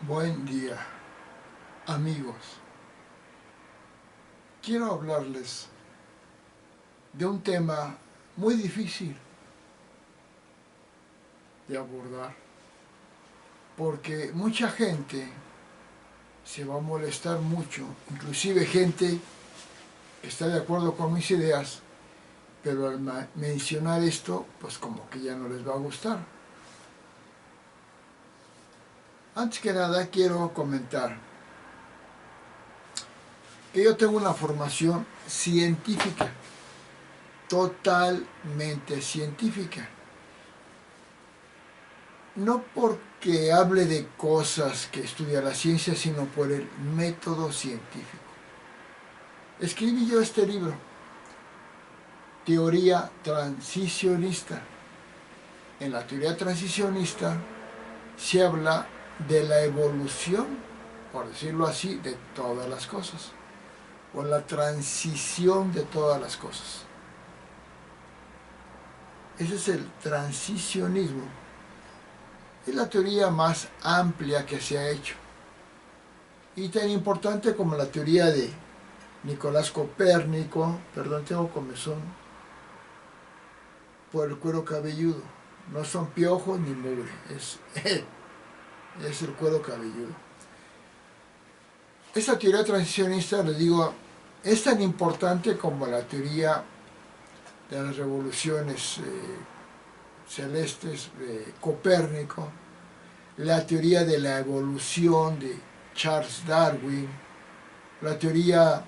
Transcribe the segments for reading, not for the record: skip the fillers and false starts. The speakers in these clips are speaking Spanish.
Buen día, amigos. Quiero hablarles de un tema muy difícil de abordar, porque mucha gente se va a molestar mucho, inclusive gente que está de acuerdo con mis ideas, pero al mencionar esto, pues como que ya no les va a gustar. Antes que nada quiero comentar que yo tengo una formación científica, totalmente científica. No porque hable de cosas que estudia la ciencia, sino por el método científico. Escribí yo este libro, Teoría Transicionista. En la teoría transicionista se habla de la evolución, por decirlo así, de todas las cosas, o la transición de todas las cosas. Ese es el transicionismo. Es la teoría más amplia que se ha hecho, y tan importante como la teoría de Nicolás Copérnico. Perdón, tengo comezón por el cuero cabelludo. No son piojos ni mugre, es el cuero cabelludo. Esta teoría transicionista, les digo, es tan importante como la teoría de las revoluciones celestes de Copérnico, la teoría de la evolución de Charles Darwin, la teoría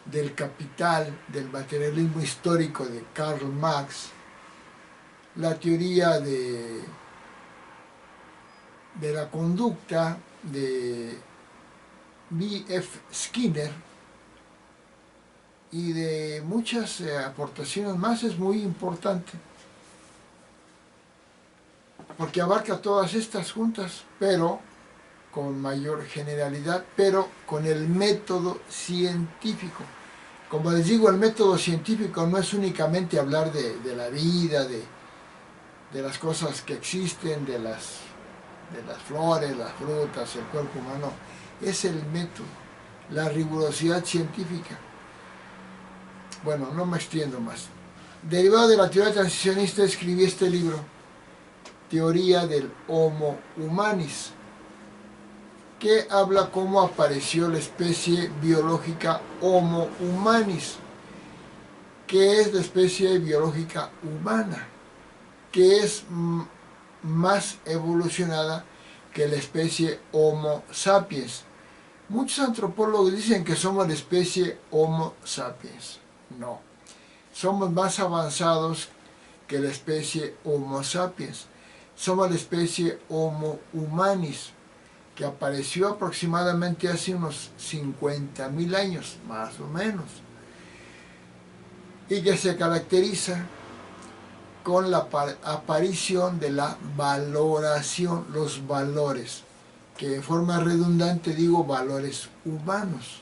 del capital, del materialismo histórico de Karl Marx, la teoría de la conducta de B.F. Skinner y de muchas aportaciones más. Es muy importante porque abarca todas estas juntas, pero con mayor generalidad, pero con el método científico. Como les digo, el método científico no es únicamente hablar de la vida, de las cosas que existen, de las flores, las frutas, el cuerpo humano. Es el método, la rigurosidad científica. Bueno, no me extiendo más. Derivado de la teoría transicionista, escribí este libro, Teoría del Homo Humanis, que habla cómo apareció la especie biológica Homo Humanis, que es la especie biológica humana, que es más evolucionada que la especie Homo sapiens. Muchos antropólogos dicen que somos la especie Homo sapiens. No, somos más avanzados que la especie Homo sapiens. Somos la especie Homo humanis, que apareció aproximadamente hace unos 50.000 años, más o menos, y que se caracteriza con la aparición de la valoración, los valores, que de forma redundante digo valores humanos.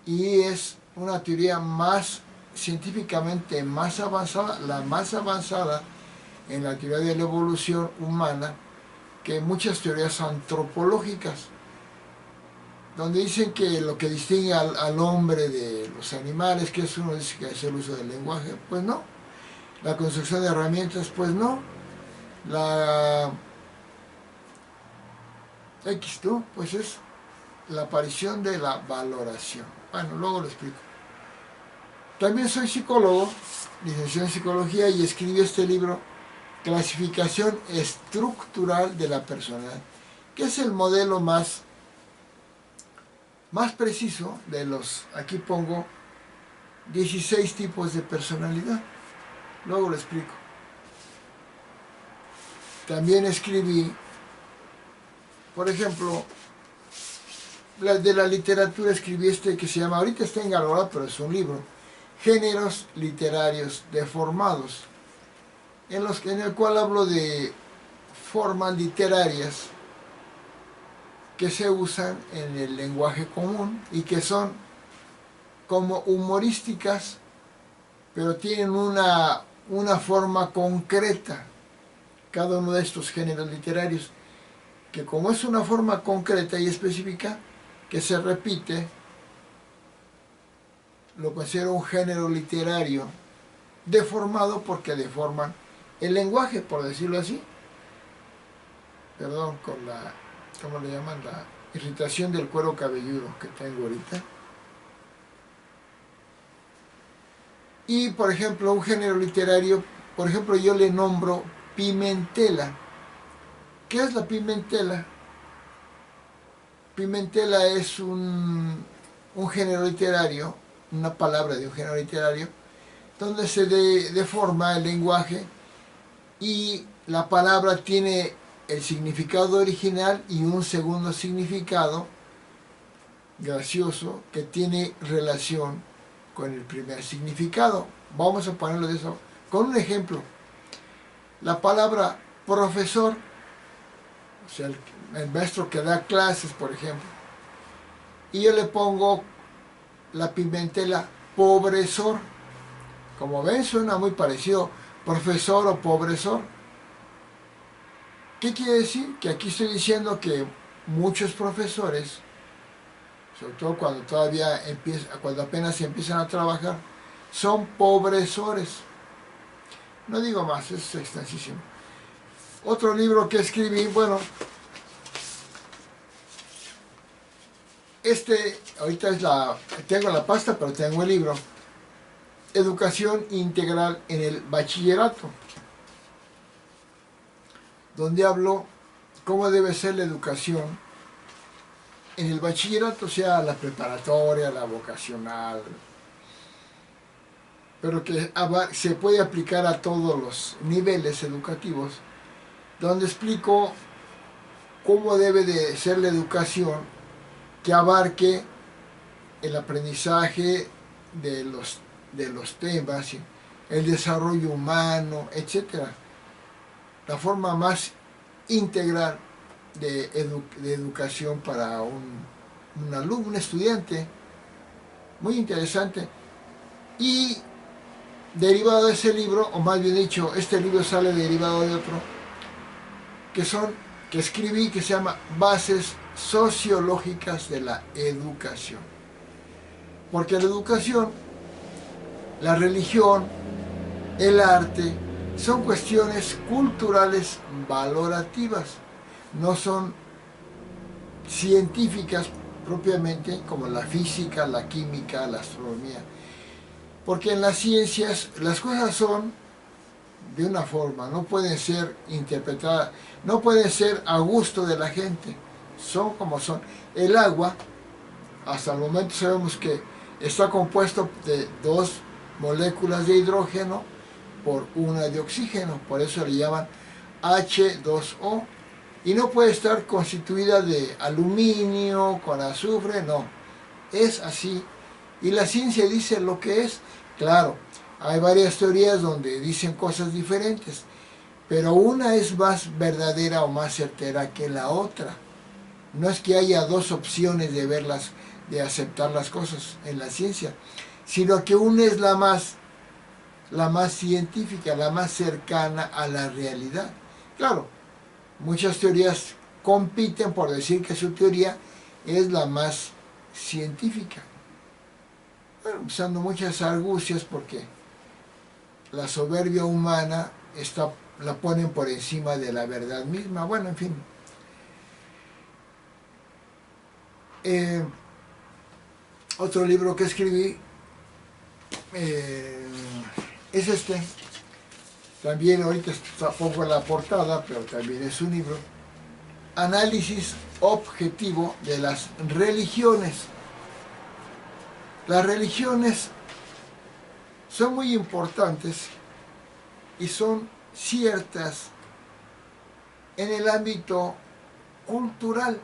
Y es una teoría más científicamente más avanzada, la más avanzada en la teoría de la evolución humana, que muchas teorías antropológicas, donde dicen que lo que distingue al hombre de los animales, que es uno dice que es el uso del lenguaje, pues no. La construcción de herramientas, pues no. La X, ¿no? Pues es la aparición de la valoración. Bueno, luego lo explico. También soy psicólogo, licenciado en psicología, y escribí este libro, Clasificación Estructural de la Personalidad, que es el modelo más preciso de los, aquí pongo, 16 tipos de personalidad. Luego lo explico. También escribí, por ejemplo, de la literatura escribí este que se llama, ahorita está en Galora, pero es un libro, Géneros Literarios Deformados, en el cual hablo de formas literarias que se usan en el lenguaje común y que son como humorísticas, pero tienen una forma concreta, cada uno de estos géneros literarios, que como es una forma concreta y específica que se repite, lo considero un género literario deformado porque deforman el lenguaje, por decirlo así. Perdón con la, ¿cómo le llaman? La irritación del cuero cabelludo que tengo ahorita. Y, por ejemplo, un género literario, por ejemplo, yo le nombro Pimentela. ¿Qué es la Pimentela? Pimentela es un género literario, una palabra de un género literario, donde se deforma el lenguaje y la palabra tiene el significado original y un segundo significado gracioso que tiene relación con el primer significado. Vamos a ponerlo de eso con un ejemplo. La palabra profesor, o sea, el maestro que da clases, por ejemplo, y yo le pongo la Pimentela pobresor. Como ven, suena muy parecido, profesor o pobresor. ¿Qué quiere decir? Que aquí estoy diciendo que muchos profesores, sobre todo cuando apenas empiezan a trabajar, son pobresores. No digo más, es extensísimo. Otro libro que escribí, bueno, ahorita tengo la pasta, pero tengo el libro, Educación Integral en el Bachillerato, donde hablo cómo debe ser la educación en el bachillerato, o sea, la preparatoria, la vocacional, pero que se puede aplicar a todos los niveles educativos, donde explico cómo debe de ser la educación que abarque el aprendizaje de los temas, el desarrollo humano, etc. La forma más integral de educación para un alumno, un estudiante, muy interesante. Y derivado de ese libro, o más bien dicho, este libro sale derivado de otro, que escribí, que se llama Bases Sociológicas de la Educación. Porque la educación, la religión, el arte, son cuestiones culturales valorativas, no son científicas propiamente como la física, la química, la astronomía. Porque en las ciencias las cosas son de una forma, no pueden ser interpretadas, no pueden ser a gusto de la gente, son como son. El agua, hasta el momento sabemos que está compuesto de 2 moléculas de hidrógeno por una de oxígeno, por eso le llaman H2O, y no puede estar constituida de aluminio con azufre, no, es así, y la ciencia dice lo que es. Claro, hay varias teorías donde dicen cosas diferentes, pero una es más verdadera o más certera que la otra. No es que haya 2 opciones de verlas, de aceptar las cosas en la ciencia, sino que una es la más científica, la más cercana a la realidad. Claro, muchas teorías compiten por decir que su teoría es la más científica. Bueno, usando muchas argucias porque la soberbia humana la ponen por encima de la verdad misma. Bueno, en fin. Otro libro que escribí es este. También ahorita pongo en la portada, pero también es un libro. Análisis objetivo de las religiones. Las religiones son muy importantes y son ciertas en el ámbito cultural,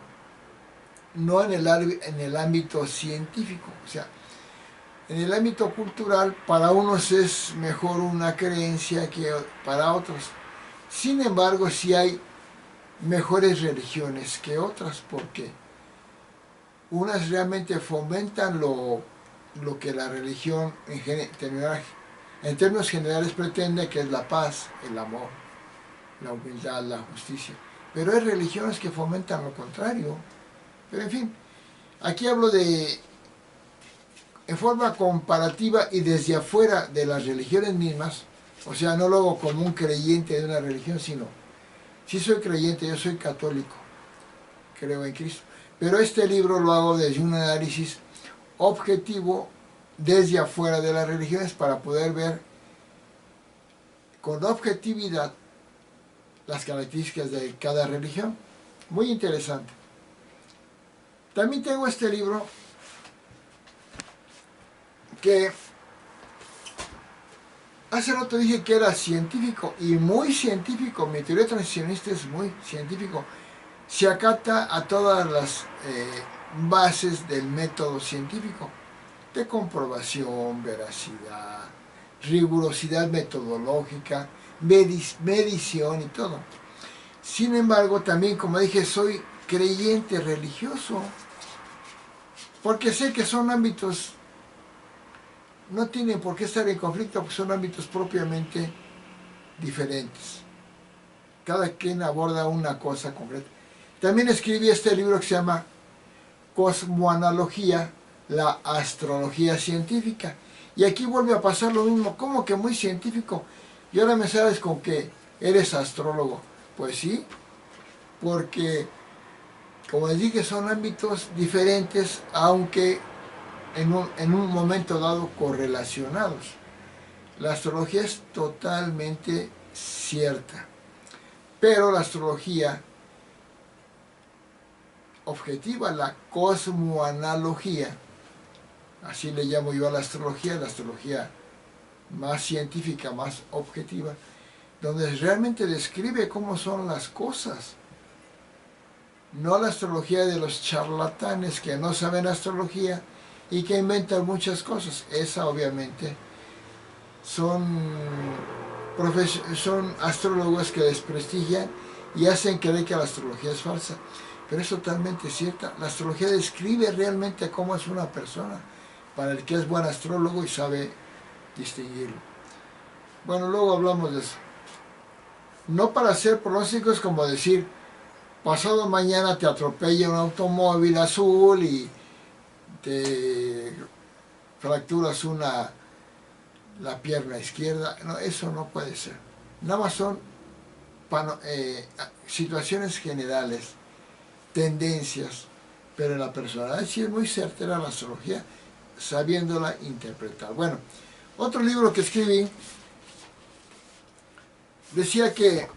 no en el ámbito científico. O sea, en el ámbito cultural para unos es mejor una creencia que para otros. Sin embargo, sí hay mejores religiones que otras, porque unas realmente fomentan lo que la religión en términos generales pretende, que es la paz, el amor, la humildad, la justicia. pero hay religiones que fomentan lo contrario. Pero en fin, aquí hablo en forma comparativa y desde afuera de las religiones mismas, o sea, no lo hago como un creyente de una religión, sino, sí soy creyente, yo soy católico, creo en Cristo, pero este libro lo hago desde un análisis objetivo desde afuera de las religiones para poder ver con objetividad las características de cada religión. Muy interesante. También tengo este libro que hace rato dije que era científico y muy científico. Mi teoría transicionista es muy científico. Se acata a todas las bases del método científico, de comprobación, veracidad, rigurosidad metodológica, medición y todo. Sin embargo, también, como dije, soy creyente religioso, porque sé que son ámbitos, no tienen por qué estar en conflicto, porque son ámbitos propiamente diferentes. Cada quien aborda una cosa concreta. También escribí este libro que se llama Cosmoanalogía, la astrología científica. Y aquí vuelve a pasar lo mismo, como que muy científico. Y ahora me sabes con que eres astrólogo. Pues sí, porque, como les dije, son ámbitos diferentes, aunque en un momento dado correlacionados. La astrología es totalmente cierta, pero la astrología objetiva, la cosmoanalogía, así le llamo yo a la astrología más científica, más objetiva, donde realmente describe cómo son las cosas. No la astrología de los charlatanes que no saben astrología y que inventan muchas cosas. Esa obviamente son astrólogos que desprestigian y hacen creer que la astrología es falsa. Pero es totalmente cierta. La astrología describe realmente cómo es una persona, para el que es buen astrólogo y sabe distinguirlo. Bueno, luego hablamos de eso. No para hacer pronósticos como decir, pasado mañana te atropella un automóvil azul y te fracturas la pierna izquierda. No, eso no puede ser. Nada más son situaciones generales, tendencias, pero en la personalidad sí es muy certera la astrología, sabiéndola interpretar. Bueno, otro libro que escribí decía que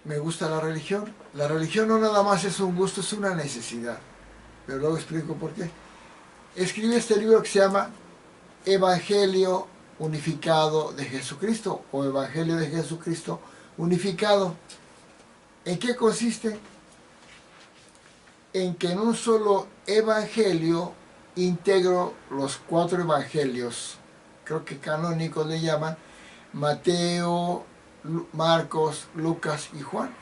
me gusta la religión. La religión no nada más es un gusto, es una necesidad. Pero luego explico por qué. Escribí este libro que se llama Evangelio Unificado de Jesucristo, o Evangelio de Jesucristo Unificado. ¿En qué consiste? En que en un solo evangelio integro los 4 evangelios, creo que canónicos le llaman, Mateo, Marcos, Lucas y Juan.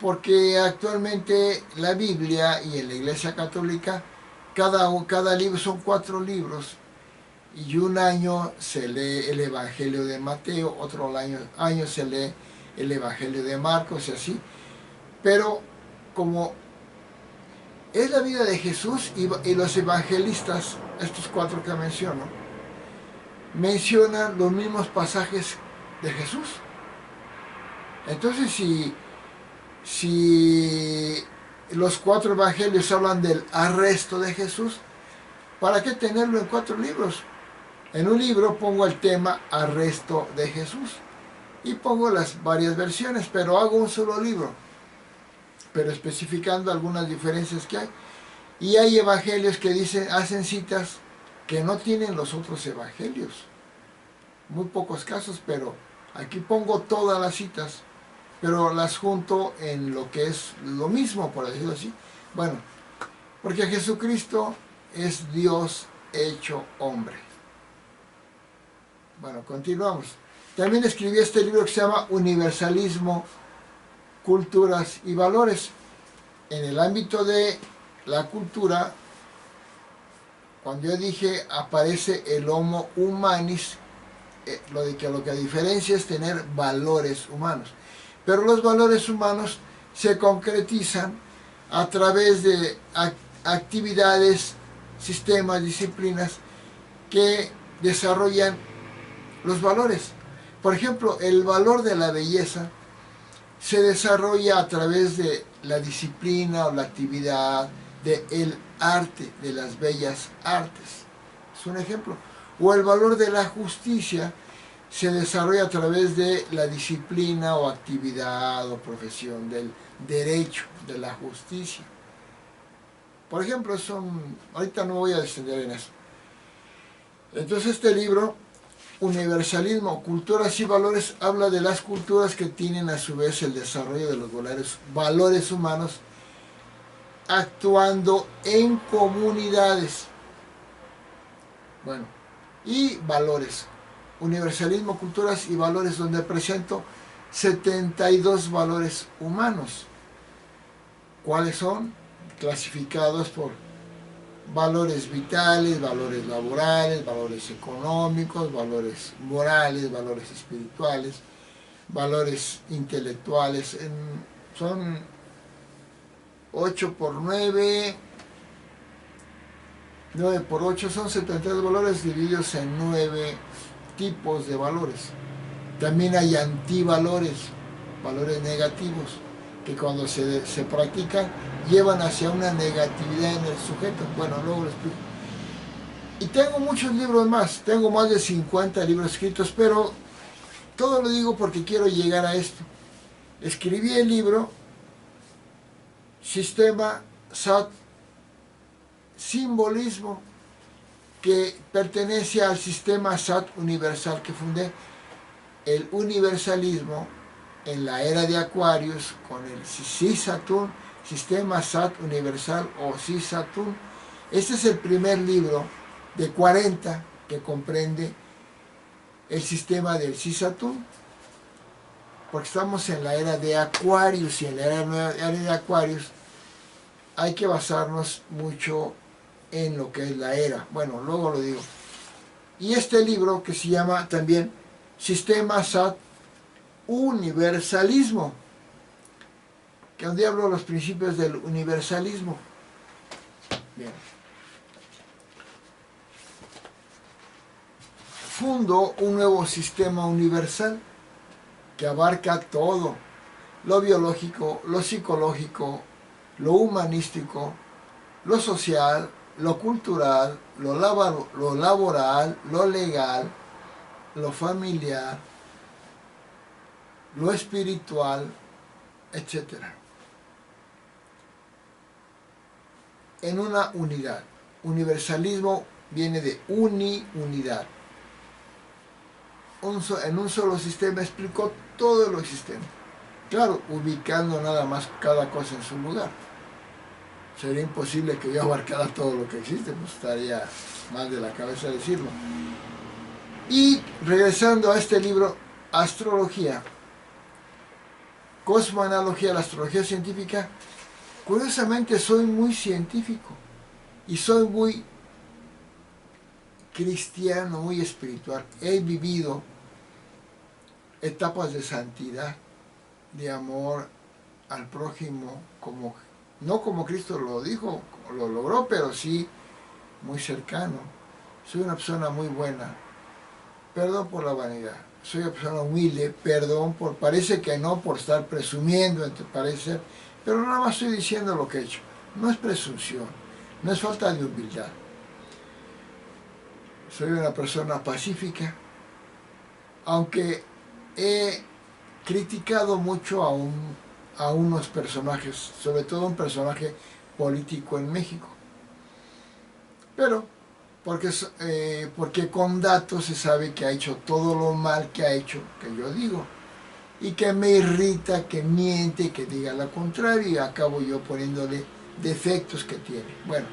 Porque actualmente la Biblia y en la Iglesia Católica cada libro son 4 libros y un año se lee el Evangelio de Mateo, otro año se lee el Evangelio de Marcos y así. Pero como es la vida de Jesús y los evangelistas, estos 4 que menciono, mencionan los mismos pasajes de Jesús. Entonces si los 4 evangelios hablan del arresto de Jesús, ¿para qué tenerlo en 4 libros? En un libro pongo el tema arresto de Jesús y pongo las varias versiones, pero hago un solo libro, pero especificando algunas diferencias que hay. Y hay evangelios que hacen citas que no tienen los otros evangelios. Muy pocos casos, pero aquí pongo todas las citas, pero las junto en lo que es lo mismo, por decirlo así. Bueno, porque Jesucristo es Dios hecho hombre. Bueno, continuamos. También escribí este libro que se llama Universalismo, Culturas y Valores. En el ámbito de la cultura, cuando yo dije aparece el Homo Humanis, lo que diferencia es tener valores humanos. Pero los valores humanos se concretizan a través de actividades, sistemas, disciplinas que desarrollan los valores. Por ejemplo, el valor de la belleza se desarrolla a través de la disciplina o la actividad del arte, de las bellas artes. Es un ejemplo. O el valor de la justicia se desarrolla a través de la disciplina o actividad o profesión del derecho, de la justicia. Por ejemplo, ahorita no voy a descender en eso. Entonces este libro, Universalismo, Culturas y Valores, habla de las culturas que tienen a su vez el desarrollo de los valores humanos actuando en comunidades. Bueno, y valores. Universalismo, Culturas y Valores, donde presento 72 valores humanos. ¿Cuáles son? Clasificados por valores vitales, valores laborales, valores económicos, valores morales, valores espirituales, valores intelectuales. Son 8 por 9, 9 por 8, son 72 valores divididos en 9 tipos de valores. También hay antivalores, valores negativos, que cuando se practican llevan hacia una negatividad en el sujeto. Bueno, luego lo explico. Y tengo muchos libros más, tengo más de 50 libros escritos, pero todo lo digo porque quiero llegar a esto. Escribí el libro Sistema SAT, Simbolismo, que pertenece al sistema SAT universal que fundé. El universalismo en la era de Acuarios con el SISATUN, Sistema SAT Universal o SISATUN. Este es el primer libro de 40 que comprende el sistema del SISATUN, porque estamos en la era de Acuarios, y en la era de Acuarios hay que basarnos mucho en lo que es la era. Bueno, luego lo digo. Y este libro, que se llama también Sistema SAT Universalismo, que donde hablo los principios del universalismo. Bien. Fundo un nuevo sistema universal que abarca todo: lo biológico, lo psicológico, lo humanístico, lo social, lo cultural, lo laboral, lo legal, lo familiar, lo espiritual, etc. En una unidad. Universalismo viene de unidad. En un solo sistema explicó todo lo existente. Claro, ubicando nada más cada cosa en su lugar. Sería imposible que yo abarcara todo lo que existe, pues estaría mal de la cabeza decirlo. Y regresando a este libro, Astrología, Cosmoanalogía, la astrología científica, curiosamente soy muy científico y soy muy cristiano, muy espiritual. He vivido etapas de santidad, de amor al prójimo, no como Cristo lo dijo, lo logró, pero sí muy cercano. Soy una persona muy buena. Perdón por la vanidad. Soy una persona humilde, perdón parece que no por estar presumiendo, parece, pero nada más estoy diciendo lo que he hecho. No es presunción, no es falta de humildad. Soy una persona pacífica, aunque he criticado mucho a unos personajes, sobre todo un personaje político en México. Pero porque con datos se sabe que ha hecho todo lo mal que ha hecho, que yo digo, y que me irrita, que miente, que diga lo contrario, y acabo yo poniéndole defectos que tiene. Bueno,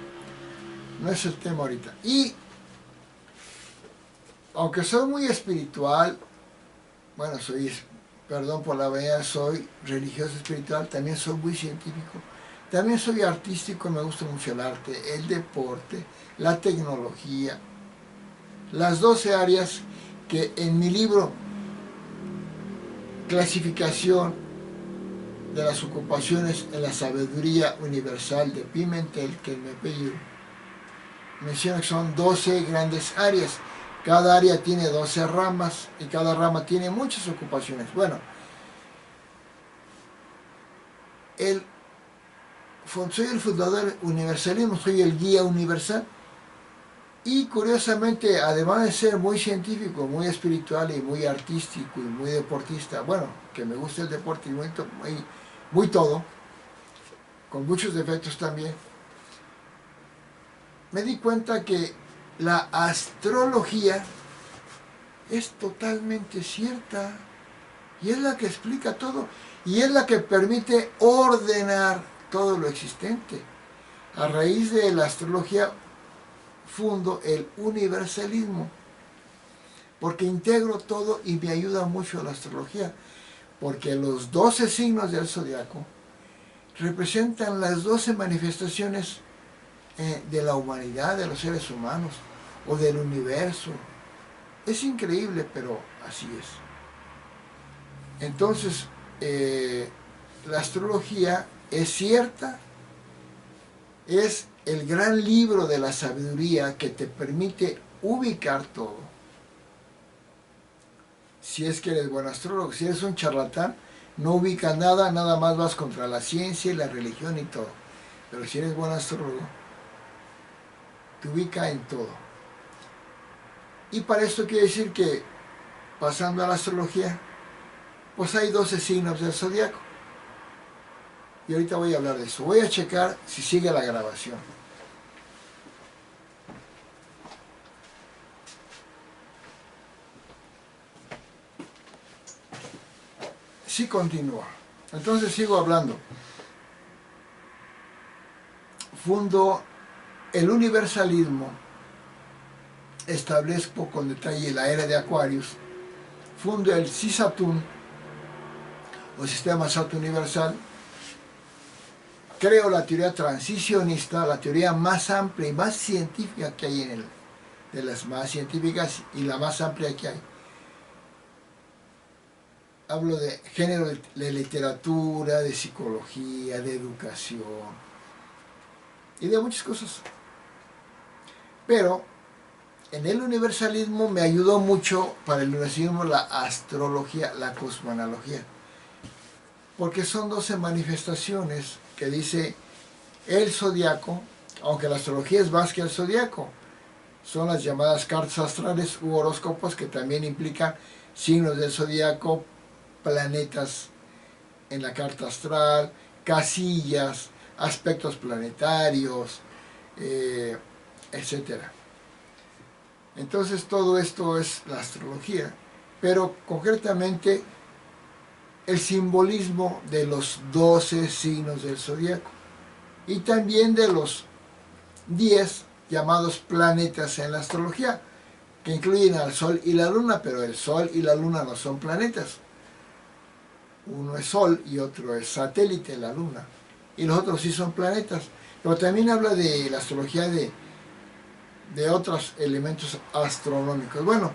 no es el tema ahorita. Y aunque soy muy espiritual, bueno, perdón por la vanidad, soy religioso espiritual, también soy muy científico, también soy artístico, me gusta mucho el arte, el deporte, la tecnología, las 12 áreas que en mi libro Clasificación de las ocupaciones en la sabiduría universal de Pimentel, que es mi apellido, menciona que son 12 grandes áreas. Cada área tiene 12 ramas y cada rama tiene muchas ocupaciones. Bueno, soy el fundador del universalismo, soy el guía universal. Y curiosamente, además de ser muy científico, muy espiritual y muy artístico y muy deportista, bueno, que me gusta el deporte y muy todo, con muchos defectos también, me di cuenta que la astrología es totalmente cierta y es la que explica todo y es la que permite ordenar todo lo existente. A raíz de la astrología fundo el universalismo porque integro todo y me ayuda mucho la astrología, porque los 12 signos del zodiaco representan las 12 manifestaciones de la humanidad, de los seres humanos o del universo. Es increíble, pero así es. Entonces, la astrología es cierta, es el gran libro de la sabiduría que te permite ubicar todo. Si es que eres buen astrólogo, si eres un charlatán, no ubicas nada, nada más vas contra la ciencia y la religión y todo. Pero si eres buen astrólogo, te ubica en todo. Y para esto quiere decir que, pasando a la astrología, pues hay 12 signos del zodiaco. Y ahorita voy a hablar de eso. Voy a checar si sigue la grabación. Sí continúa. Entonces sigo hablando. Fundo el universalismo, establezco con detalle la era de Acuarios, fundo el CISATUN, o Sistema Sato Universal, creo la teoría transicionista, la teoría más amplia y más científica que hay de las más científicas y la más amplia que hay. Hablo de género de literatura, de psicología, de educación y de muchas cosas. Pero en el universalismo me ayudó mucho para el universalismo la astrología, la cosmología, porque son 12 manifestaciones que dice el zodiaco, aunque la astrología es más que el zodiaco, son las llamadas cartas astrales u horóscopos, que también implican signos del zodiaco, planetas en la carta astral, casillas, aspectos planetarios, etcétera. Entonces todo esto es la astrología, pero concretamente el simbolismo de los 12 signos del zodiaco y también de los 10 llamados planetas en la astrología, que incluyen al Sol y la Luna, pero el Sol y la Luna no son planetas. Uno es Sol y otro es satélite, la Luna, y los otros sí son planetas. Pero también habla de la astrología de otros elementos astronómicos. Bueno,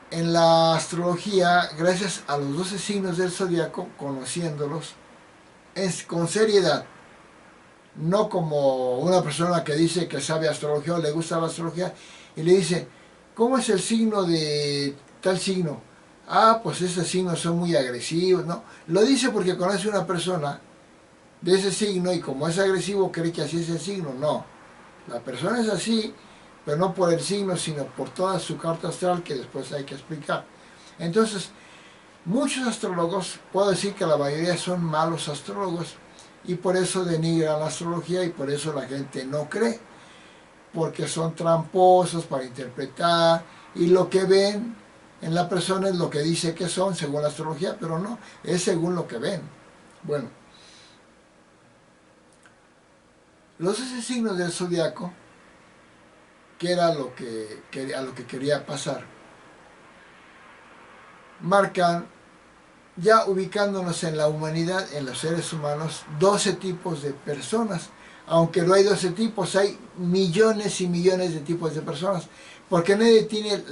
en la astrología, gracias a los 12 signos del zodiaco, conociéndolos con seriedad, no como una persona que dice que sabe astrología o le gusta la astrología y le dice, ¿cómo es el signo de tal signo? Ah, pues esos signos son muy agresivos, ¿no? Lo dice porque conoce una persona de ese signo y como es agresivo cree que así es el signo. No, la persona es así, pero no por el signo, sino por toda su carta astral, que después hay que explicar. Entonces, muchos astrólogos, puedo decir que la mayoría son malos astrólogos, y por eso denigran la astrología y por eso la gente no cree, porque son tramposos para interpretar, y lo que ven en la persona es lo que dice que son según la astrología, pero no, es según lo que ven. Bueno, los 12 signos del zodiaco, que era a lo que quería pasar, marcan, ya ubicándonos en la humanidad, en los seres humanos, 12 tipos de personas. Aunque no hay 12 tipos, hay millones y millones de tipos de personas, porque nadie tiene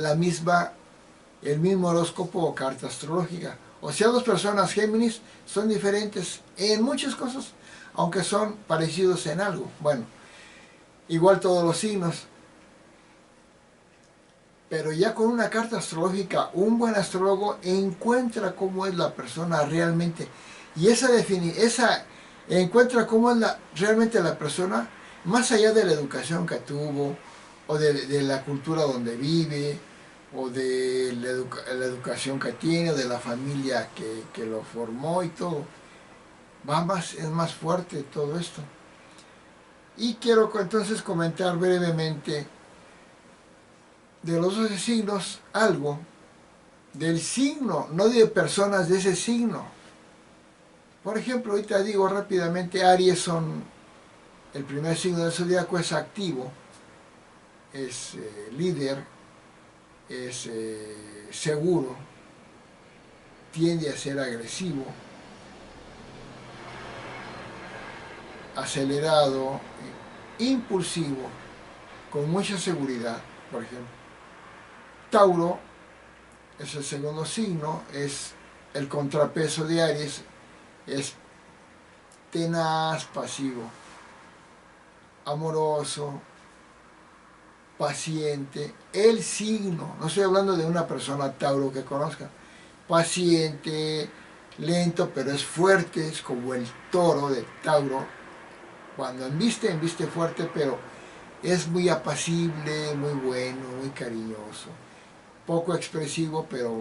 el mismo horóscopo o carta astrológica, O sea, dos personas Géminis son diferentes en muchas cosas, aunque son parecidos en algo. Bueno, igual todos los signos. Pero ya con una carta astrológica, un buen astrólogo encuentra cómo es la persona realmente. Y esa encuentra cómo es realmente la persona, más allá de la educación que tuvo, o de la cultura donde vive, o de la educación que tiene, o de la familia que lo formó y todo. Es más fuerte todo esto. Y quiero entonces comentar brevemente de los 12 signos algo, del signo, no de personas de ese signo. Por ejemplo, ahorita digo rápidamente, Aries el primer signo del zodiaco, es activo, es líder, es seguro, tiende a ser agresivo, acelerado, impulsivo, con mucha seguridad, por ejemplo. Tauro es el segundo signo, es el contrapeso de Aries, es tenaz, pasivo, amoroso, paciente. El signo, no estoy hablando de una persona Tauro que conozca, paciente, lento, pero es fuerte, es como el toro de Tauro. Cuando embiste fuerte, pero es muy apacible, muy bueno, muy cariñoso, poco expresivo, pero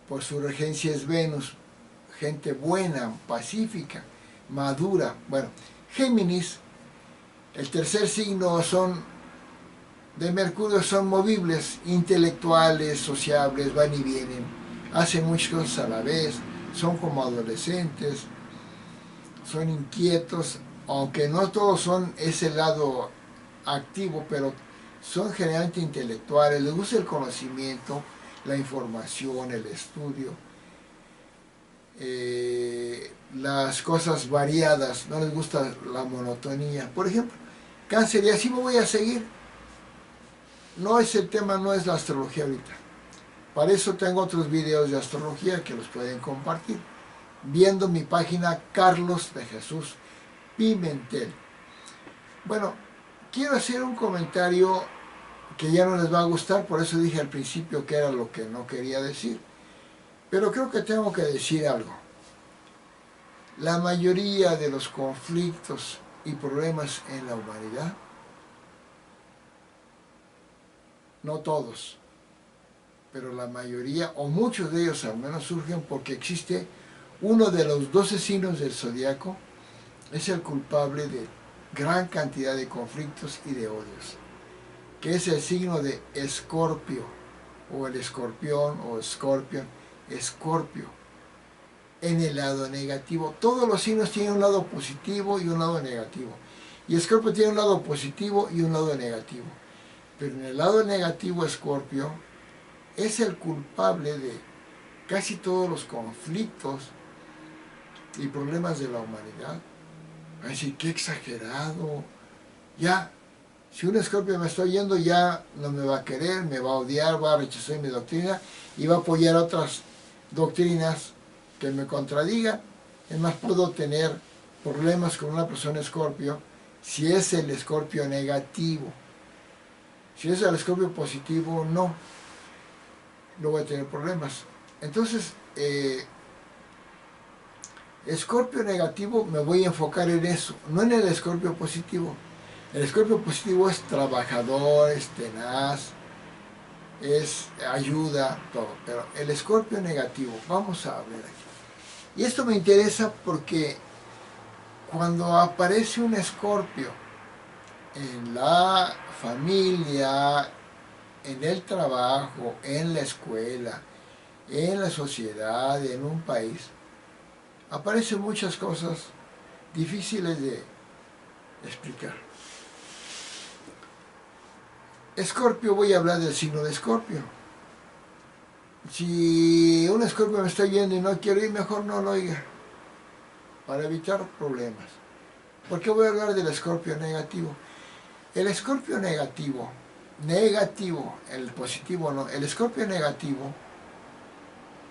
por su regencia es Venus, gente buena, pacífica, madura. Bueno, Géminis, el tercer signo de Mercurio, son movibles, intelectuales, sociables, van y vienen, hacen muchas cosas a la vez, son como adolescentes, son inquietos, aunque no todos son ese lado activo, pero son generalmente intelectuales, les gusta el conocimiento, la información, el estudio, las cosas variadas, no les gusta la monotonía. Por ejemplo, Cáncer, y así me voy a seguir. No es el tema, no es la astrología ahorita. Para eso tengo otros videos de astrología que los pueden compartir, viendo mi página Carlos de Jesús Pimentel. Bueno, quiero hacer un comentario que ya no les va a gustar, por eso dije al principio que era lo que no quería decir. Pero creo que tengo que decir algo. La mayoría de los conflictos y problemas en la humanidad, no todos, pero la mayoría, o muchos de ellos al menos, surgen porque existe uno de los 12 signos del zodiaco, es el culpable de gran cantidad de conflictos y de odios, que es el signo de Escorpio, o el escorpión, o Scorpion, Escorpio, en el lado negativo. Todos los signos tienen un lado positivo y un lado negativo, y Escorpio tiene un lado positivo y un lado negativo, pero en el lado negativo Escorpio es el culpable de casi todos los conflictos y problemas de la humanidad. Va a decir, qué exagerado, ya, si un Escorpio me está oyendo, ya no me va a querer, me va a odiar, va a rechazar mi doctrina y va a apoyar otras doctrinas que me contradigan. Es más, puedo tener problemas con una persona Escorpio si es el Escorpio negativo. Si es el Escorpio positivo, no voy a tener problemas. Entonces, Escorpio negativo, me voy a enfocar en eso, no en el Escorpio positivo. El Escorpio positivo es trabajador, es tenaz, ayuda, todo. Pero el Escorpio negativo, vamos a ver aquí. Y esto me interesa porque cuando aparece un Escorpio en la familia, en el trabajo, en la escuela, en la sociedad, en un país, aparecen muchas cosas difíciles de explicar. Escorpio, voy a hablar del signo de Escorpio. Si un Escorpio me está oyendo y no quiero ir, mejor no lo oiga, para evitar problemas. ¿Por qué voy a hablar del Escorpio negativo? El Escorpio negativo, el positivo no, el Escorpio negativo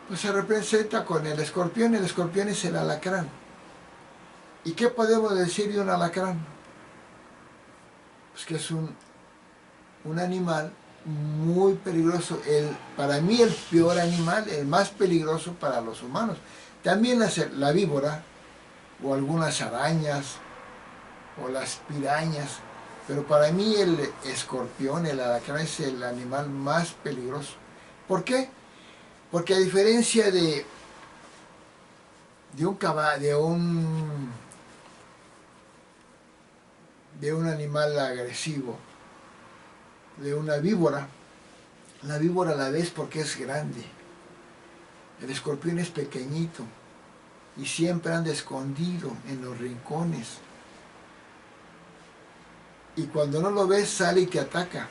pues se representa con el escorpión es el alacrán. ¿Y qué podemos decir de un alacrán? Pues que es un animal muy peligroso, para mí el peor animal, el más peligroso para los humanos. También la víbora, o algunas arañas, o las pirañas, pero para mí el escorpión, el alacrán, es el animal más peligroso. ¿Por qué? Porque a diferencia de un caballo, de un animal agresivo, de una víbora, la víbora la ves porque es grande. El escorpión es pequeñito y siempre anda escondido en los rincones. Y cuando no lo ves, sale y te ataca.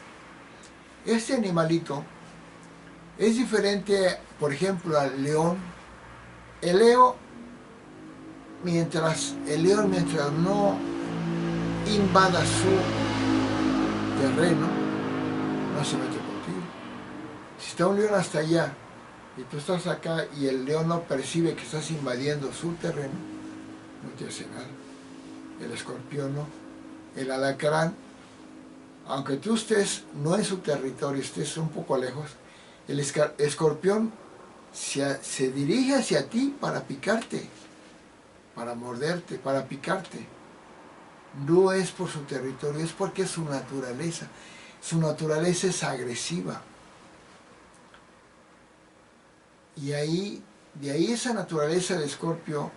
Este animalito es diferente, por ejemplo, al león. El león, mientras no invada su terreno, no se mete contigo. Si está un león hasta allá y tú estás acá y el león no percibe que estás invadiendo su terreno, no te hace nada. El escorpión no. El alacrán, aunque tú estés no en su territorio, estés un poco lejos, el escorpión se dirige hacia ti para picarte, para morderte, para picarte. No es por su territorio, es porque es su naturaleza. Su naturaleza es agresiva. Y de ahí esa naturaleza del escorpio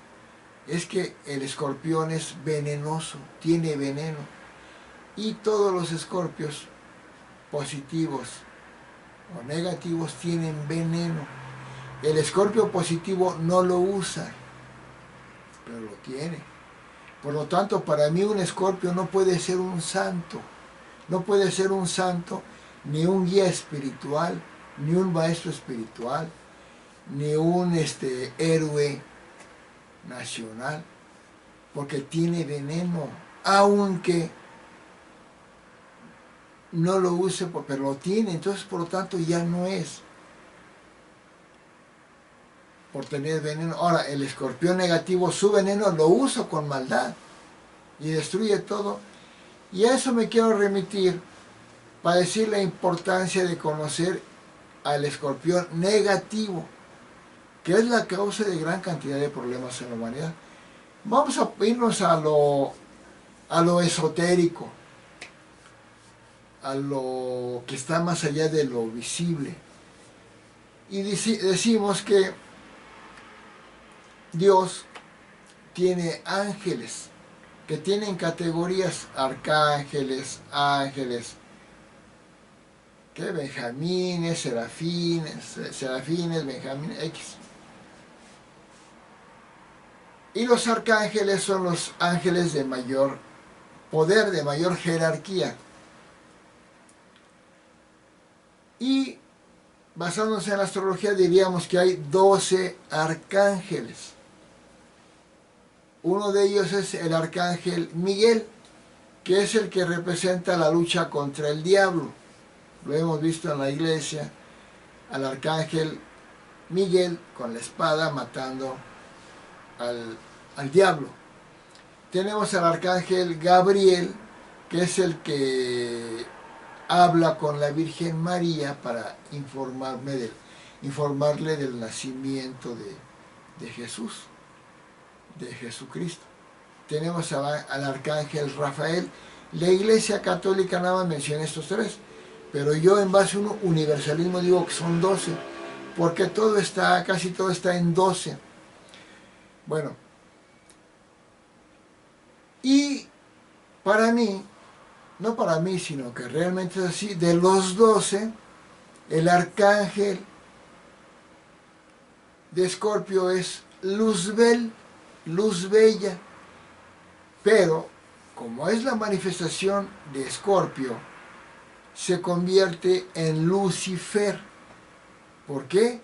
es que el escorpión es venenoso, tiene veneno. Y todos los escorpios, positivos o negativos, tienen veneno. El escorpio positivo no lo usa, pero lo tiene. Por lo tanto, para mí un escorpio no puede ser un santo. No puede ser un santo, ni un guía espiritual, ni un maestro espiritual, ni un héroe nacional, porque tiene veneno, aunque no lo use, pero lo tiene. Entonces, por lo tanto, ya no es por tener veneno. Ahora, el escorpión negativo, su veneno lo usa con maldad y destruye todo. Y a eso me quiero remitir para decir la importancia de conocer al escorpión negativo, que es la causa de gran cantidad de problemas en la humanidad. Vamos a irnos a lo esotérico, a lo que está más allá de lo visible. Y decimos que Dios tiene ángeles, que tienen categorías: arcángeles, ángeles, que benjamines, serafines, benjamines, X. Y los arcángeles son los ángeles de mayor poder, de mayor jerarquía. Y basándonos en la astrología diríamos que hay 12 arcángeles. Uno de ellos es el arcángel Miguel, que es el que representa la lucha contra el diablo. Lo hemos visto en la iglesia, al arcángel Miguel con la espada matando al diablo. Tenemos al arcángel Gabriel, que es el que habla con la Virgen María para informarle del nacimiento de Jesús, de Jesucristo. Tenemos al arcángel Rafael. La Iglesia Católica nada más menciona estos tres, pero yo en base a un universalismo digo que son 12, porque casi todo está en 12. Bueno, y para mí, no para mí, sino que realmente es así, de los 12, el arcángel de Escorpio es Luzbel, luz bella, pero como es la manifestación de Escorpio, se convierte en Lucifer. ¿Por qué?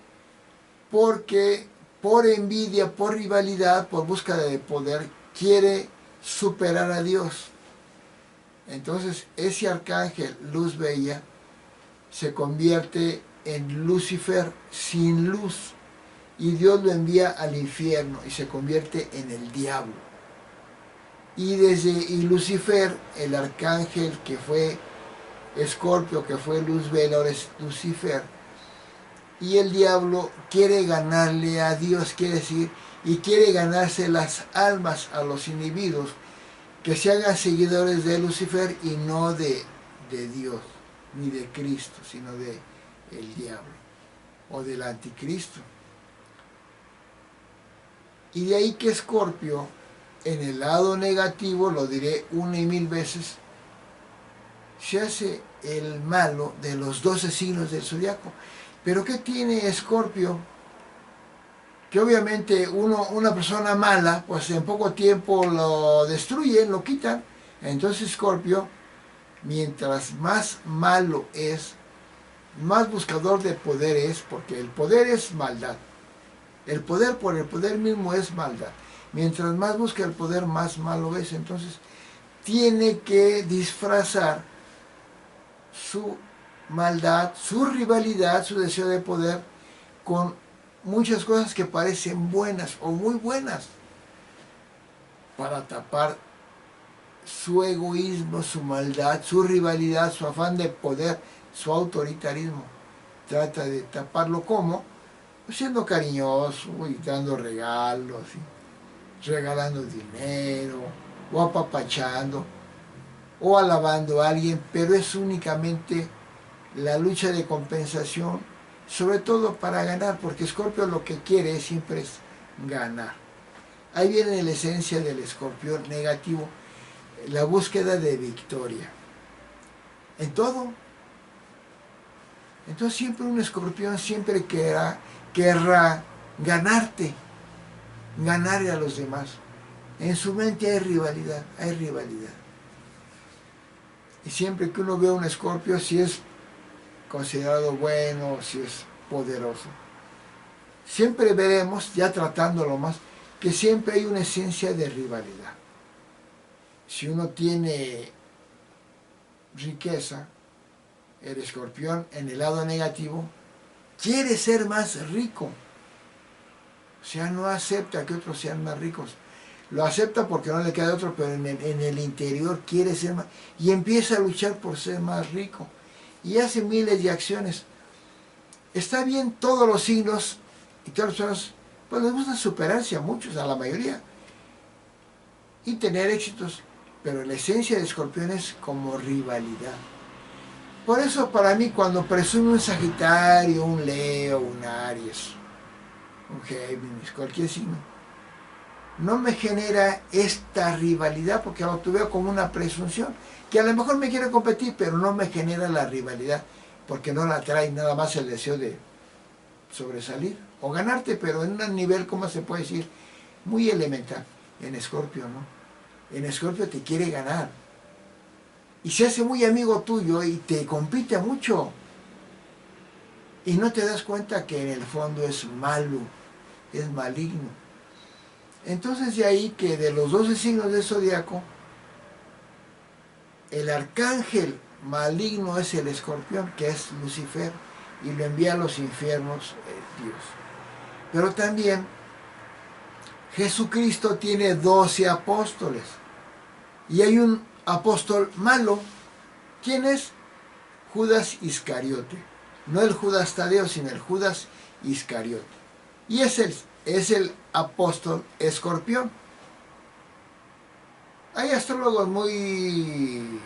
Porque por envidia, por rivalidad, por búsqueda de poder, quiere superar a Dios. Entonces ese arcángel, luz bella, se convierte en Lucifer, sin luz. y Dios lo envía al infierno y se convierte en el diablo. Y Lucifer, el arcángel que fue Escorpio, que fue Luzbel, ahora es Lucifer, y el diablo quiere ganarle a Dios, quiere decir, y quiere ganarse las almas a los individuos que se hagan seguidores de Lucifer y no de Dios, ni de Cristo, sino de el diablo o del anticristo. Y de ahí que Escorpio, en el lado negativo, lo diré una y mil veces, se hace el malo de los 12 signos del zodiaco. Pero ¿qué tiene Escorpio? Que obviamente una persona mala, pues en poco tiempo lo destruyen, lo quitan. Entonces Escorpio, mientras más malo es, más buscador de poder es, porque el poder es maldad. El poder por el poder mismo es maldad. Mientras más busca el poder, más malo es. Entonces tiene que disfrazar su maldad, su rivalidad, su deseo de poder con muchas cosas que parecen buenas o muy buenas para tapar su egoísmo, su maldad, su rivalidad, su afán de poder, su autoritarismo. Trata de taparlo como siendo cariñoso y dando regalos, y regalando dinero o apapachando o alabando a alguien, pero es únicamente la lucha de compensación, sobre todo para ganar, porque Escorpio lo que quiere siempre es ganar. Ahí viene la esencia del Escorpio negativo, la búsqueda de victoria. En todo. Entonces siempre un escorpión siempre querrá ganarte, ganarle a los demás. En su mente hay rivalidad, hay rivalidad. Y siempre que uno ve a un escorpio, si es considerado bueno, si es poderoso, siempre veremos, ya tratándolo más, que siempre hay una esencia de rivalidad. Si uno tiene riqueza, el escorpión en el lado negativo quiere ser más rico. O sea, no acepta que otros sean más ricos. Lo acepta porque no le queda otro, pero en el interior quiere ser más. Y empieza a luchar por ser más rico. Y hace miles de acciones. Está bien todos los signos y todas las personas, pues les gusta superarse a muchos, a la mayoría. Y tener éxitos. Pero la esencia de escorpión es como rivalidad. Por eso para mí cuando presume un Sagitario, un Leo, un Aries, un Géminis, cualquier signo, no me genera esta rivalidad porque lo veo como una presunción, que a lo mejor me quiere competir, pero no me genera la rivalidad, porque no la trae nada más el deseo de sobresalir o ganarte, pero en un nivel, ¿cómo se puede decir? Muy elemental. En Escorpio, ¿no? En Escorpio te quiere ganar. Y se hace muy amigo tuyo y te compite mucho. Y no te das cuenta que en el fondo es malo, es maligno. Entonces de ahí que de los 12 signos del zodiaco, el arcángel maligno es el escorpión, que es Lucifer, y lo envía a los infiernos Dios. Pero también Jesucristo tiene 12 apóstoles, y hay un apóstol malo. ¿Quién es? Judas Iscariote. No el Judas Tadeo, sino el Judas Iscariote. Y es el apóstol escorpión. Hay astrólogos muy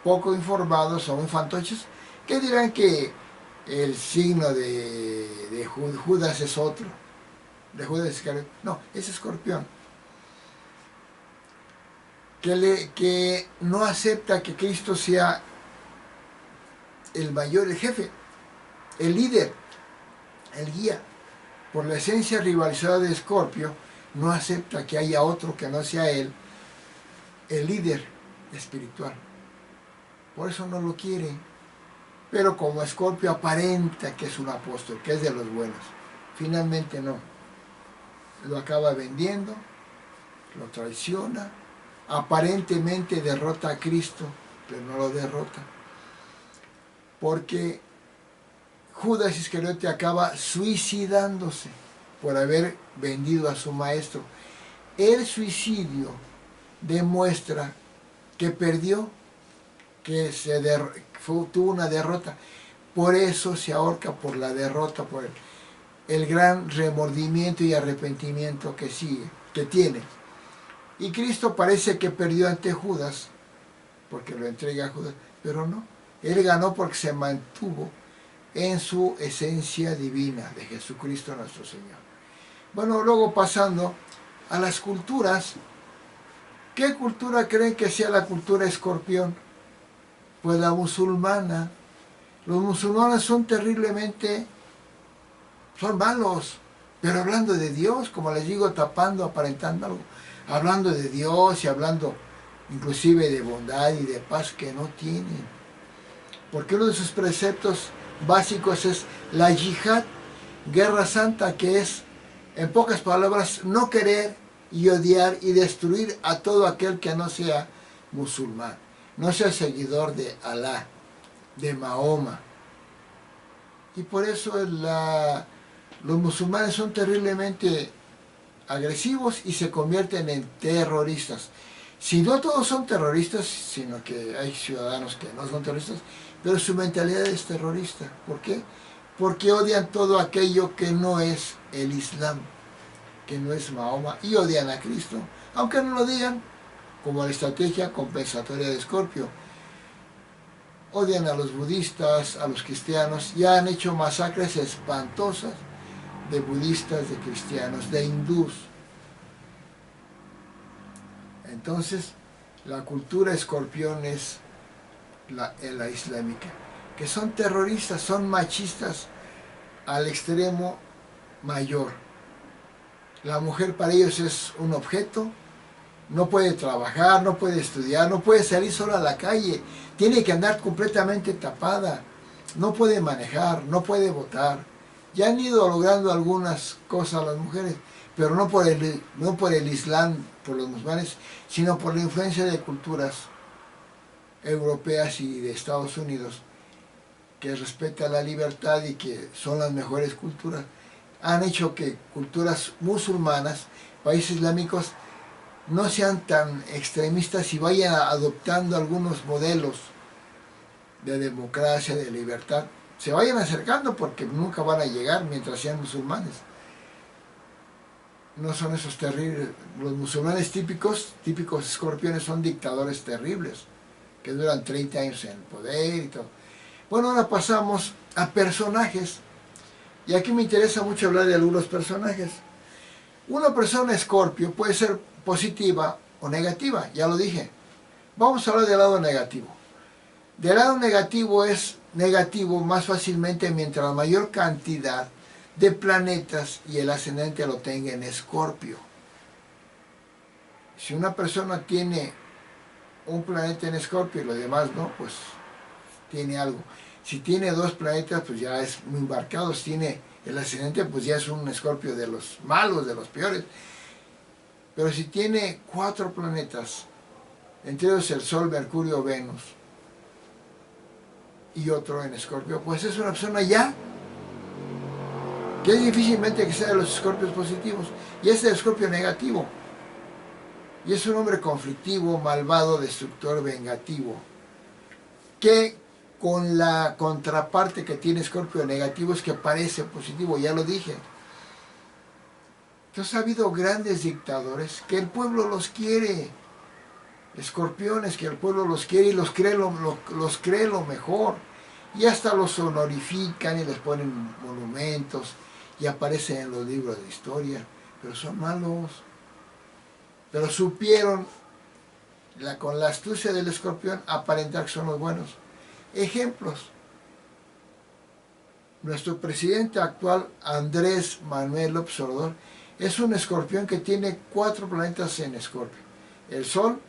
poco informados o muy fantoches que dirán que el signo de Judas es otro. De Judas Iscariote. No, es escorpión. Que no acepta que Cristo sea el mayor, el jefe, el líder, el guía. Por la esencia rivalizada de Escorpio, no acepta que haya otro que no sea él, el líder espiritual. Por eso no lo quiere. Pero como Escorpio aparenta que es un apóstol, que es de los buenos, finalmente no. Lo acaba vendiendo, lo traiciona, aparentemente derrota a Cristo, pero no lo derrota. Porque Judas Iscariote acaba suicidándose. por haber vendido a su maestro. El suicidio demuestra que perdió, que tuvo una derrota. Por eso se ahorca, por la derrota, por el gran remordimiento y arrepentimiento que tiene. Y Cristo parece que perdió ante Judas, porque lo entrega a Judas, pero no. Él ganó porque se mantuvo en su esencia divina de Jesucristo nuestro Señor. Bueno, luego pasando a las culturas. ¿Qué cultura creen que sea la cultura escorpión? Pues la musulmana. Los musulmanes son malos, pero hablando de Dios, como les digo, tapando, aparentando algo, hablando de Dios y hablando inclusive de bondad y de paz que no tienen. Porque uno de sus preceptos básicos es la yihad, guerra santa, que es, en pocas palabras, no querer y odiar y destruir a todo aquel que no sea musulmán, no sea seguidor de Alá, de Mahoma. Y por eso los musulmanes son terriblemente agresivos y se convierten en terroristas. Si no todos son terroristas, sino que hay ciudadanos que no son terroristas, pero su mentalidad es terrorista. ¿Por qué? Porque odian todo aquello que no es el Islam, que no es Mahoma, y odian a Cristo, aunque no lo digan, como la estrategia compensatoria de Escorpio. Odian a los budistas, a los cristianos, ya han hecho masacres espantosas de budistas, de cristianos, de hindús. Entonces, la cultura escorpión es la islámica, que son terroristas, son machistas al extremo mayor. La mujer para ellos es un objeto, no puede trabajar, no puede estudiar, no puede salir sola a la calle, tiene que andar completamente tapada, no puede manejar, no puede votar. Ya han ido logrando algunas cosas las mujeres, pero no por el Islam, por los musulmanes, sino por la influencia de culturas europeas y de Estados Unidos, que respetan la libertad y que son las mejores culturas. Han hecho que culturas musulmanas, países islámicos, no sean tan extremistas y vayan adoptando algunos modelos de democracia, de libertad. Se vayan acercando porque nunca van a llegar mientras sean musulmanes. No son esos terribles. Los musulmanes típicos escorpiones, son dictadores terribles, que duran 30 años en el poder y todo. Bueno, ahora pasamos a personajes. Y aquí me interesa mucho hablar de algunos personajes. Una persona escorpio puede ser positiva o negativa, ya lo dije. Vamos a hablar del lado negativo. Del lado negativo es negativo más fácilmente mientras mayor cantidad de planetas y el ascendente lo tenga en Escorpio. Si una persona tiene un planeta en Escorpio y los demás no, pues tiene algo. Si tiene dos planetas, pues ya es muy marcado. Si tiene el ascendente, pues ya es un Escorpio de los malos, de los peores. Pero si tiene 4 planetas, entre ellos el Sol, Mercurio, Venus, y otro en Escorpio, pues es una persona ya que es difícilmente que sea de los escorpios positivos, y es el Escorpio negativo, y es un hombre conflictivo, malvado, destructor, vengativo, que con la contraparte que tiene Escorpio negativo es que parece positivo, ya lo dije. Entonces ha habido grandes dictadores que el pueblo los quiere, escorpiones que el pueblo los quiere y los cree lo mejor, y hasta los honorifican y les ponen monumentos y aparecen en los libros de historia, pero son malos. Pero supieron, con la astucia del escorpión, aparentar que son los buenos. Ejemplos: nuestro presidente actual, Andrés Manuel López Obrador, es un escorpión que tiene 4 planetas en Escorpio: el Sol,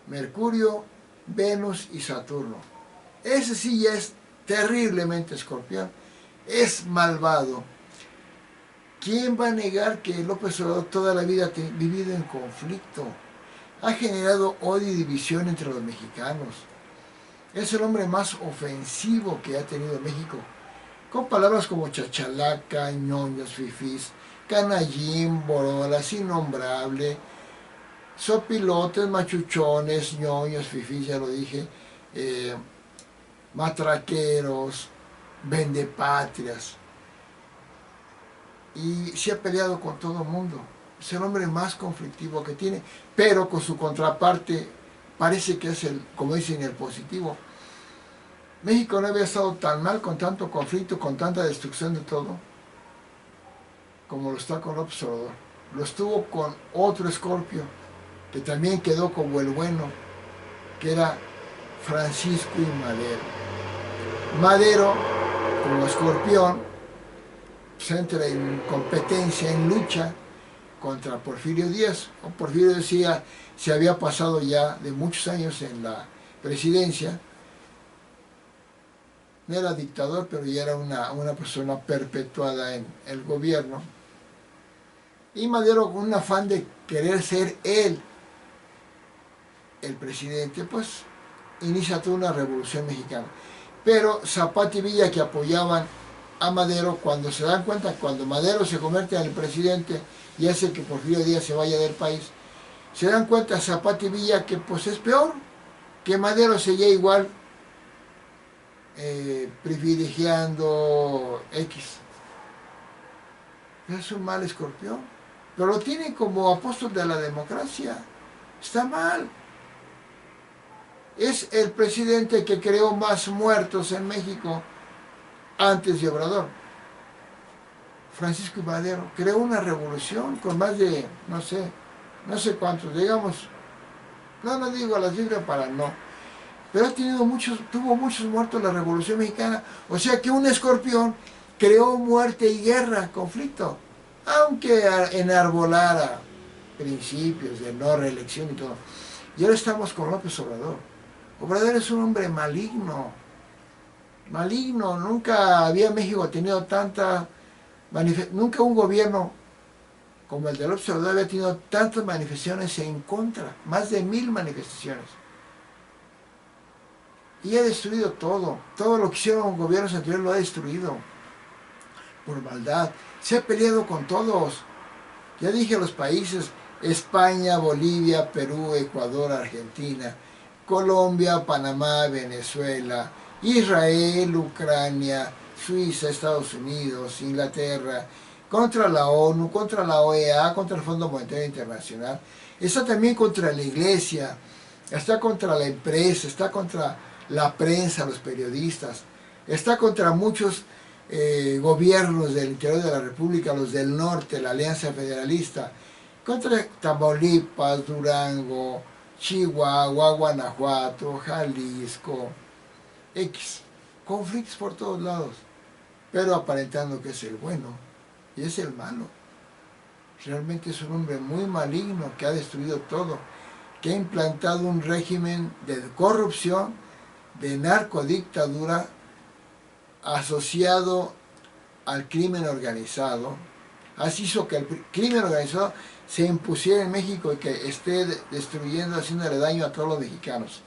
Mercurio, Venus y Saturno. Ese sí ya es terriblemente escorpión, es malvado. ¿Quién va a negar que López Obrador toda la vida ha vivido en conflicto? Ha generado odio y división entre los mexicanos. Es el hombre más ofensivo que ha tenido México, con palabras como chachalaca, ñoños, fifís, canallín, borolas, innombrable, sopilotes, machuchones, ñoños, fifís, ya lo dije, matraqueros, vendepatrias. Y se ha peleado con todo el mundo. Es el hombre más conflictivo que tiene, pero con su contraparte parece que es el, como dicen, el positivo. México no había estado tan mal con tanto conflicto, con tanta destrucción de todo, como lo está con López Obrador. Lo estuvo con otro Escorpio, que también quedó como el bueno, que era Francisco y Madero. Madero, como escorpión, pues entra en competencia, en lucha contra Porfirio Díaz. Porfirio decía, se había pasado ya de muchos años en la presidencia, no era dictador, pero ya era una persona perpetuada en el gobierno. Y Madero, con un afán de querer ser él el presidente, pues inicia toda una revolución mexicana. Pero Zapata y Villa, que apoyaban a Madero, cuando se dan cuenta, cuando Madero se convierte en el presidente y hace que Porfirio Díaz se vaya del país, se dan cuenta Zapata y Villa que pues es peor, que Madero seguía igual, privilegiando X. Es un mal escorpión, pero lo tiene como apóstol de la democracia. Está mal. Es el presidente que creó más muertos en México antes de Obrador. Francisco y Madero creó una revolución con más de, no sé cuántos, digamos, no digo las cifras para no, pero tuvo muchos muertos la Revolución Mexicana. O sea que un escorpión creó muerte y guerra, conflicto, aunque enarbolara principios de no reelección y todo. Y ahora estamos con López Obrador. Obrador es un hombre maligno, nunca había México tenido nunca un gobierno como el de López Obrador había tenido tantas manifestaciones en contra, más de 1000 manifestaciones. Y ha destruido todo lo que hicieron gobiernos anteriores lo ha destruido, por maldad. Se ha peleado con todos, ya dije los países, España, Bolivia, Perú, Ecuador, Argentina, Colombia, Panamá, Venezuela, Israel, Ucrania, Suiza, Estados Unidos, Inglaterra, contra la ONU, contra la OEA, contra el Fondo Monetario Internacional, está también contra la Iglesia, está contra la empresa, está contra la prensa, los periodistas, está contra muchos gobiernos del interior de la República, los del norte, la Alianza Federalista, contra Tamaulipas, Durango, Chihuahua, Guanajuato, Jalisco, X, conflictos por todos lados, pero aparentando que es el bueno y es el malo. Realmente es un hombre muy maligno que ha destruido todo, que ha implantado un régimen de corrupción, de narcodictadura, asociado al crimen organizado. Así hizo que el crimen organizado se impusiera en México y que esté destruyendo, haciéndole daño a todos los mexicanos,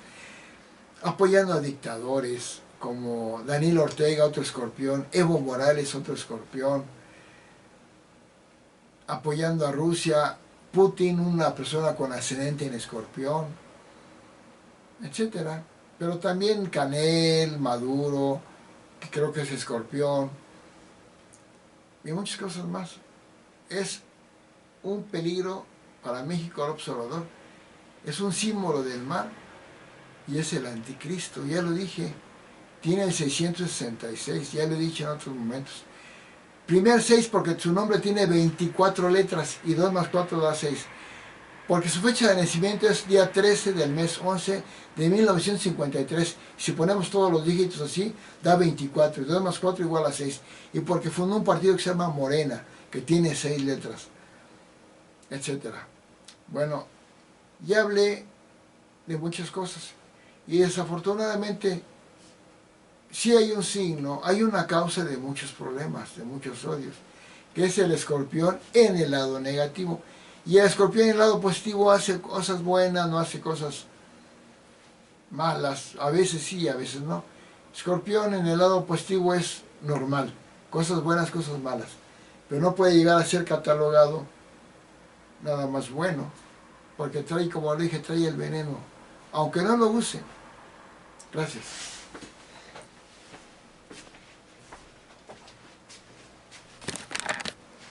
apoyando a dictadores como Daniel Ortega, otro escorpión, Evo Morales, otro escorpión, apoyando a Rusia, Putin, una persona con ascendente en escorpión, etcétera. Pero también Canel, Maduro, que creo que es escorpión, y muchas cosas más. Es un peligro para México López Obrador. Es un símbolo del mal y es el anticristo. Ya lo dije, tiene el 666, ya lo he dicho en otros momentos. Primer 6 porque su nombre tiene 24 letras y 2 más 4 da 6. Porque su fecha de nacimiento es día 13 del mes 11 de 1953. Si ponemos todos los dígitos así, da 24. Y 2 más 4 igual a 6. Y porque fundó un partido que se llama Morena, que tiene 6 letras, etcétera. Bueno, ya hablé de muchas cosas. Y desafortunadamente, sí hay un signo, hay una causa de muchos problemas, de muchos odios, que es el escorpión en el lado negativo. Y el escorpión en el lado positivo hace cosas buenas, no hace cosas malas, a veces sí, a veces no. Escorpión en el lado positivo es normal, cosas buenas, cosas malas. pero no puede llegar a ser catalogado nada más bueno, porque trae, como le dije, trae el veneno, aunque no lo use. Gracias.